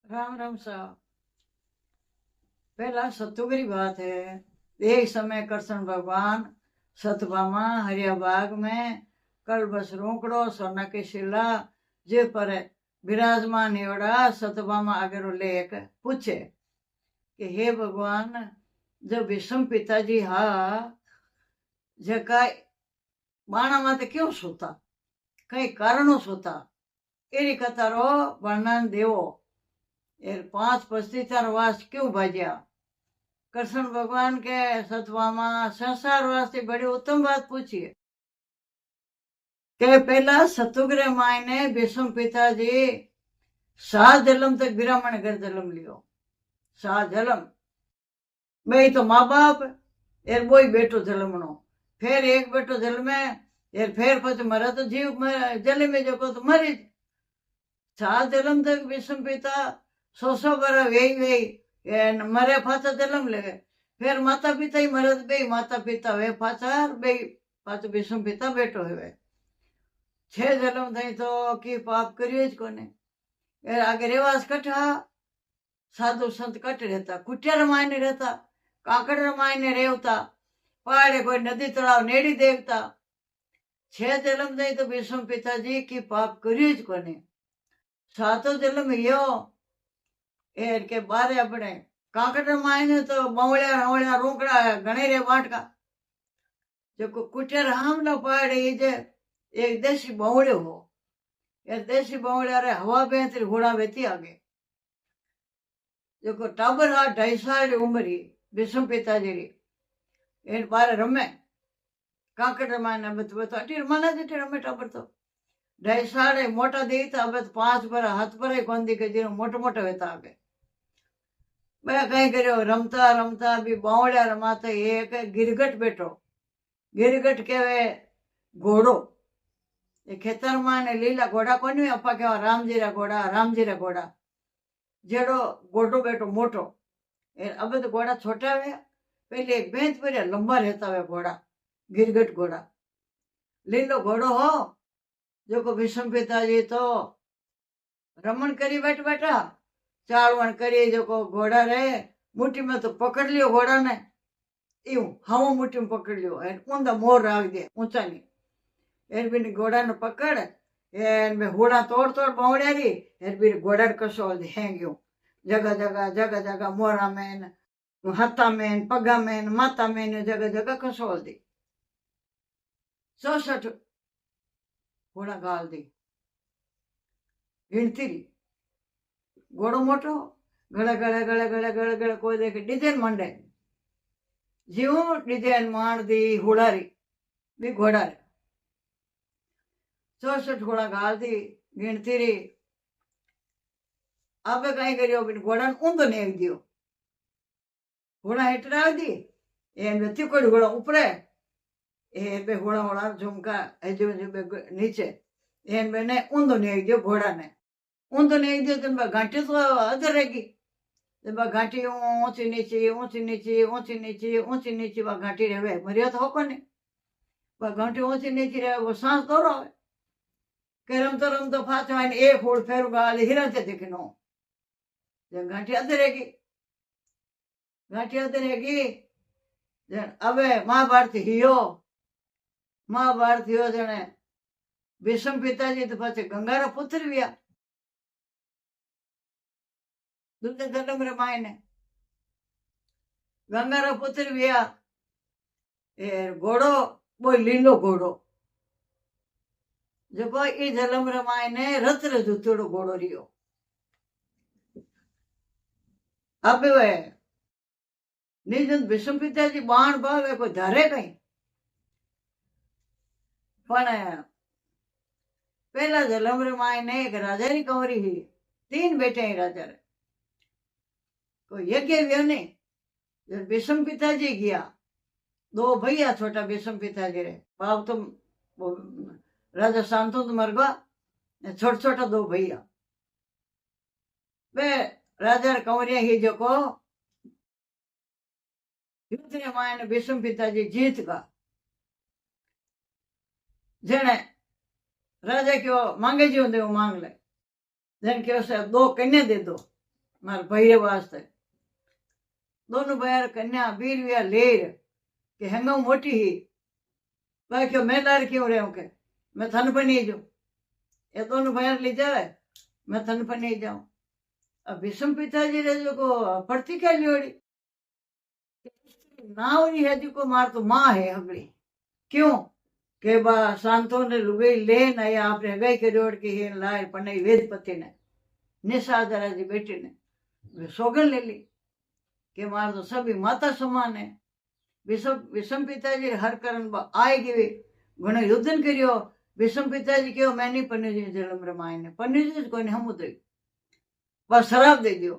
राम राम साहब। पहला सतुगरी बात है। एक समय कृष्ण भगवान सतभामा हरिया बाग में कलबस रोकड़ो सोना की शिला जे पर विराजमान एवड़ा सतभामा आगे लेक पूछे कि हे भगवान, जब विषम पिताजी हा जका बाणा माते क्यों सोता, कई कारणों सोता एरी कतारो वर्णन देवो। 5 वास क्यों भाज्या? कृष्ण भगवान के सतभामा संसार वास्ते बड़ी उत्तम बात पूछी है कि पहला सतुग्रह माई ने भीष्म पिताजी 7 जन्म तक ब्राह्मण घर जन्म लियो। 7 जन्म भाई तो माँ बाप एर बोई बेटो जन्मनो, फिर एक बेटो जन्मे एर फिर पछ मरे तो जीव जन्मे जो तो मरी। 7 जन्म तक भीष्म पिता 100 बरा वे मरे पाछा जन्म ले, फिर माता पिता ही मरे बे माता पिता वे पाछा बे पाछो भीष्म पिता बेटो है। 6 जन्म थई तो की पाप करियो ज कोने। आगे रेवास कठा साधु संत कट रहता, कुटिया मायने रहता, काकड़ मायने रेवता, पहाड़े कोई नदी तलाव नेड़ी देखता। 6 जन्म थई तो भीष्म पिताजी की पाप करियो ज कोने। 7 जन्म यो एर के बारे अपने काकड़ मायने तो बवड़िया रवड़िया रोकड़ा घणे रे बाटका जो कुटिया हमला पहाड़े जे एक देशी बवड़े हो। यार देशी बवड़िया रे हवा बेहतरी घोड़ा बेती आगे जो टाबर हा 2.5 साल उम्र भीष्म पिताजी री इन बारे रमे काकड़ माने बत अटी मना जे रमे टाबर तो 2.5 साल मोटा दी था। अब 5 पर हाथ पर कोन दी के जे मोटो मोटो वेता आगे मैं कहीं करो रमता रमता भी बावड़िया रमाता एक गिरगट बेटो। गिरगट केवे घोड़ो। ये खेतर में लीला घोड़ा कोनी अपा केवा रामजीरा घोड़ा जेड़ो घोड़ो बेटो मोटो। अब तो घोड़ा छोटा वे, पहले एक बेंच पर लंबा रहता वे घोड़ा, गिरगट घोड़ा लीलो घोड़ो हो जो को भीष्म पिताजी तो रमन करी बैठा चालवन करी जो को घोड़ा रे मुट्ठी में तो पकड़ लियो घोड़ा ने यूं हम मुट्ठी में पकड़ लियो ऊंधा मोर राख दे ऊंचा नहीं एर बिन घोड़ा ने पकड़ एन में होड़ा तोड़ तोड़ बावड़िया री एर बिन घोड़ा कसोल दे हैंगियो जगह जगह मोरा में हत्ता में पगा में माता में जगह कसोल दी। 64 घोड़ा गाल दी गिनती री। घोड़ो मोटो गड़ा कोई देखे डिजाइन मंडे जीव डिजाइन मार दी हुड़ारी भी घोड़ा रे 64 घोड़ा गाल दी गिनती री। अब कहीं करियो बिन घोड़ा ऊंधो नेक दियो घोड़ा हेठ डाल दी एन तिकोड़ी घोड़ा ऊपरे ए बे घोड़ा झुमका जो नीचे एन बे ने ऊंधो नेक दियो घोड़ा ने ऊंधो नेक दियो तो घाटी तो अदर रहेगी। घाटी ऊंची नीची ऊंची नीची ऊंची नीची ऊंची नीची वह घाटी रहे मरियो तो होको नहीं वह घाटी ऊंची नीची रहे वो सांस तो रहे के रम तो फाच आने एक होड़ फेर गाल हिरण से दिखनो घाटी अदर रहेगी घाटी अदर रहेगी। अब महाभारत हियो जने भीष्म पिताजी तो पाछे गंगारा पुत्र विया दूसरे जन्म रे मायने गंगारा पुत्र विया घोड़ो बोई लीलो घोड़ो जो कोई ई जन्म रे मायने रत रे जुतड़ो घोड़ो रियो। अब वे निजन भीष्म पिताजी बाण भावे कोई धारे कहीं पण पहला जन्म रे मायने एक राजा री कंवरी ही 3 बेटे राजा रे कोई यज्ञ व्यो नहीं। जब भीष्म पिताजी गया 2 भैया छोटा भीष्म पिताजी रे बाप तो राजा शांतनु मर गया छोटा 2 भैया वे राजा कंवरिया ही जो को युद्ध रे मायने भीष्म पिताजी जीत गा जेने राजा क्यों मांगे जो दे मांग ले जन क्यों से 2 कन्या दे दो मार भैया वास्ते दोनों भैया कन्या बीर विया लेर के हेंगा मोटी ही भाई क्यों मैं लार क्यों रहे के मैं थन पर नहीं जाऊं ये दोनों भैया ले जाए मैं थन पर नहीं जाऊं अब विषम पिताजी रे जो को पड़ती क्या लियोड़ी ना हो रही है जी को मार तो माँ है हगड़ी क्यों के बा शांतो ने लुगई ले न या आपने गई के रोड की है लाए पन्ने वेदपति ने निशादरा जी बेटी ने वे सौगन ले ली के मार तो सभी माता समान है विषम पिताजी हर करण आए गए घणो युद्धन करियो विषम पिताजी क्यों मैं नहीं पन्नी जी जलम रमाय ने पन्नी जी कोई नहीं हम उतरी बस शराब दे दियो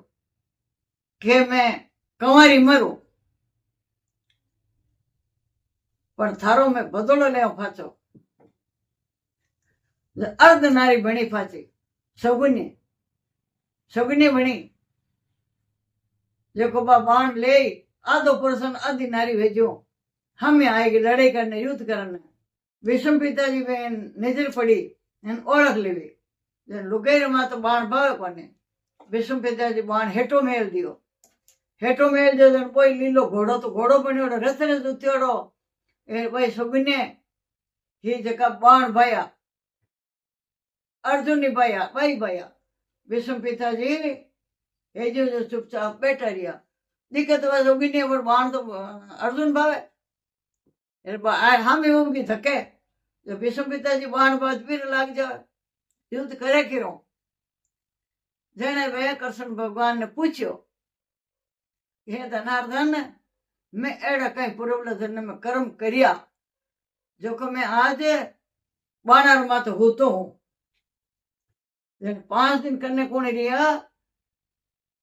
के मैं कंवारी मरू पर थारो में बदलो ले फाचो अर्ध नारी बनी फाची सगुनी बनी जो को बाण ले आधो पुरुषन आधी नारी भेजो हम आएगी लड़ाई करने युद्ध करने विषम पिताजी में नजर पड़ी ओळख लेवी लुगेर में तो बाण भावे कोने विषम पिताजी बाण हेठो मेल दियो हेठो मेल दो कोई लीलो घोड़ो तो घोड़ो बनो रथ ने जुत्योड़ो ए भाई सगुने ही जका बाण भाया अर्जुन ने भाया विषम पिताजी हे जो चुपचाप बैठा रिया दिक्कत हुआ सगुने पर बाण तो अर्जुन भावे हम एवं की थके जो विषम पिताजी बाण बात फिर लाग जाए युद्ध करे क्यों जेने वे कृष्ण भगवान ने पूछो हे धनार्दन मैं एड़ा कहीं पूर्व जन्म में कर्म करिया जो को मैं आज बाणार मात होतो हूं 5 दिन करने कौन रिया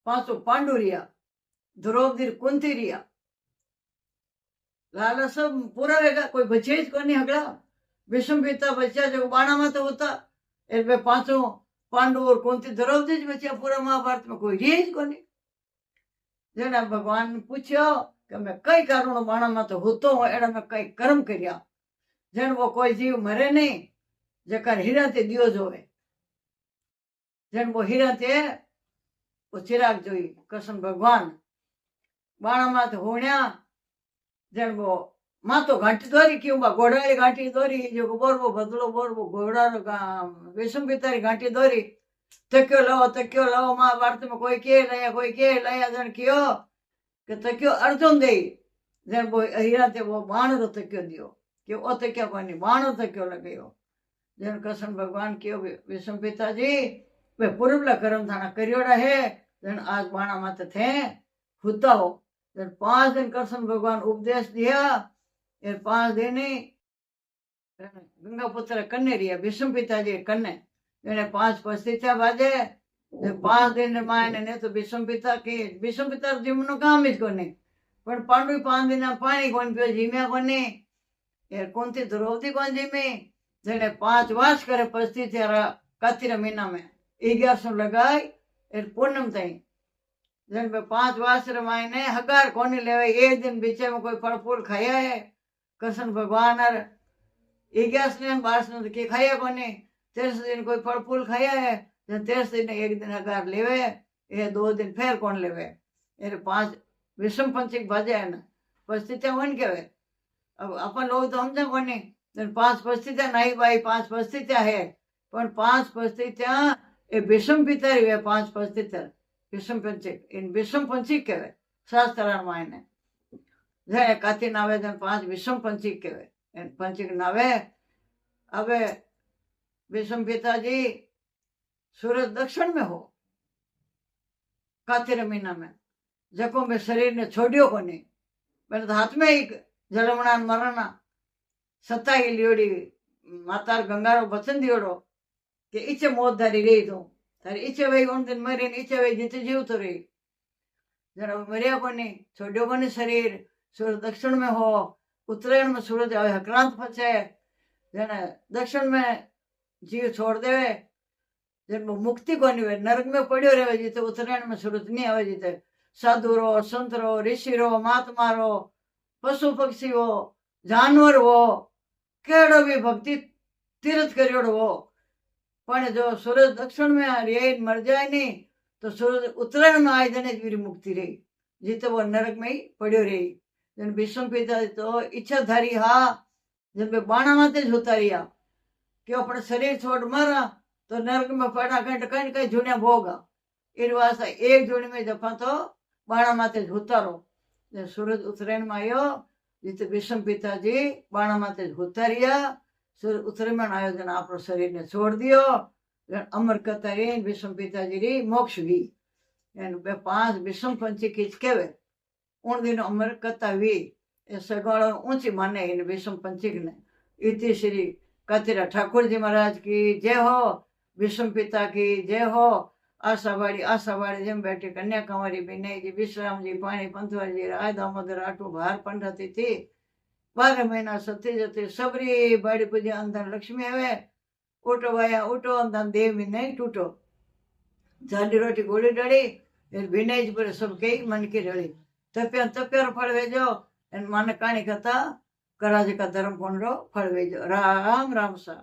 500 पांडु रिया द्रौपदी कुंती रिया लाला सब पूरा रहेगा कोई बचे को नहीं हगड़ा विषम पिता बच्चा जो बाणा मात होता ए 500 पांडु और कुंती द्रौपदी बच्चा पूरा महाभारत में कोई रिया को नहीं जना भगवान ने पूछो कि मैं कई कारण बाणा में तो होतो हूं एड़ा मैं कई कर्म करिया जन वो कोई जीव मरे नहीं जकर हीरा ते दियो जोवे जन वो हीरा ते वो चिराग जोई कृष्ण भगवान बाणा में तो होण्या जन वो मां तो घाटी दोरी क्यों बा घोड़ा घाटी दोरी जो बोरबो बदलो बोरबो घोड़ा विषम पितारी घाटी दोरी तक्यो लाओ महाभारत में कोई के लाया जन क्यों कि तक्यो अर्जुन दे जन वो हीरा ते वो बाण रो तक्यो दियो कि ओ तक्यो कोनी बाण रो तक्यो लगयो जन कृष्ण भगवान क्यों विषम पिताजी वे पूर्वला कर्म थाना करियोड़ा है जन आज बाणा मत थे हुता हो जन 5 दिन कृष्ण भगवान उपदेश दिया ये 5 दिन गंगा पुत्र कन्ने रिया विषम पिताजी कन्ने એને 5 પરિસ્થિતિયા બાજે 5 दिन मायने ने तो विषम पिता जीवनो काम જ કોને પણ પાંડુ 5 दिन પાણી કોણ પીઓ જીમ્યા કોને એ કોનથી દ્રૌપદી કોણ જીમી જેને 5 વાસ કરે પરિસ્થિતિયા કાતિરા મહિના में 1100 लगाई એ પૂનમ થઈ जन 5 वास मायने हगार कोनी लेवे एक दिन बीचे में कोई फल फूल खाया है कृष्ण भगवान और 11 ने 12 ने के खाया कोनी 13 दिन कोई फल फूल खाया है 13 दिन एक दिन हगार लेवे ये 2 दिन फिर कौन लेवे ये 5 विषम पंचिक बाजे है ना परिस्थितियां वन के अब अपन लोग तो समझे कोनी 5 परिस्थितियां नहीं भाई 5 परिस्थितियां है पर 5 परिस्थितियां ये विषम पितारी है 5 परिस्थितियां विषम पंचिक इन विषम पंचिक कहवे शास्त्र मायने जय काती नावे 5 विषम पंचिक कहवे इन पंचिक नावे अबे विषम पिताजी सूरज दक्षिण में हो कातिरा महीना में जको में शरीर ने छोड़ियो को नहीं मैंने तो हाथ में ही जलमना मरना सत्ता ही लियोड़ी माता गंगारो बचन दियोड़ो कि इच्छे मौत धारी रही तो तारी इच्छे वही उन दिन मरी इच्छे वही जीते जीव तो रही जरा मरिया को नहीं छोड़ियो को नहीं शरीर सूरज दक्षिण में हो उत्तरायण में सूरज आवे हक्रांत फंसे जना दक्षिण में जीव छोड़ देवे जन वो मुक्ति को नहीं नरक में पड़ियो रहे जीते उत्तरायण में सूरज नहीं आवे जीते साधु रो संत रो ऋषि रो महात्मा रो पशु पक्षी हो जानवर हो केड़ो भी भक्ति तीर्थ करियोड़ो हो पण जो सूरज दक्षिण में रे मर जाए नहीं तो सूरज उत्तरायण में आए जने वीर मुक्ति रही, जीते वो नरक में ही पड़ो रही। जन भीष्म पिता तो इच्छा धारी हा जब वे बाणा माते ज उतारिया कि अपने शरीर छोड़ मारा तो नरक में पड़ा कहीं कहीं जुड़िया भोगा इन वास्ते एक जोड़ी में जपा तो बाणा माते ज उतारो। सूरज उत्तरायण में आयो जीते भीष्म पिताजी बाणा माते ज उतारिया। सूरज उत्तरायण में आयो जन आपरो शरीर ने छोड़ दियो। अमर कथा रे भीष्म पिताजी री मोक्ष वी एन बे 5 भीष्म पंची किच केवे उन दिन अमर कथा वी ए सगळो ऊंची माने इन भीष्म पंची ने। इति श्री कतिरा ठाकुर जी महाराज की जय हो, भीष्म पिता की जय हो। आशावाड़ी जेम बैठी कन्याकुमारी विनय जी विश्राम जी पाणी पंथवारी जी राय दामोदर आटू भार पंडती थी 12 महीना सती जती सबरी बाड़ी पूजे अंदर लक्ष्मी आवे उठो भाया उठो अंदर देव विनय टूटो जाडी रोटी गोड़ी डड़ी विनय जी पर सब कई मन की रड़ी तप्या फल वेजो मन काणी कथा कराजे का धर्म पंडो फल वेजो। राम राम सा।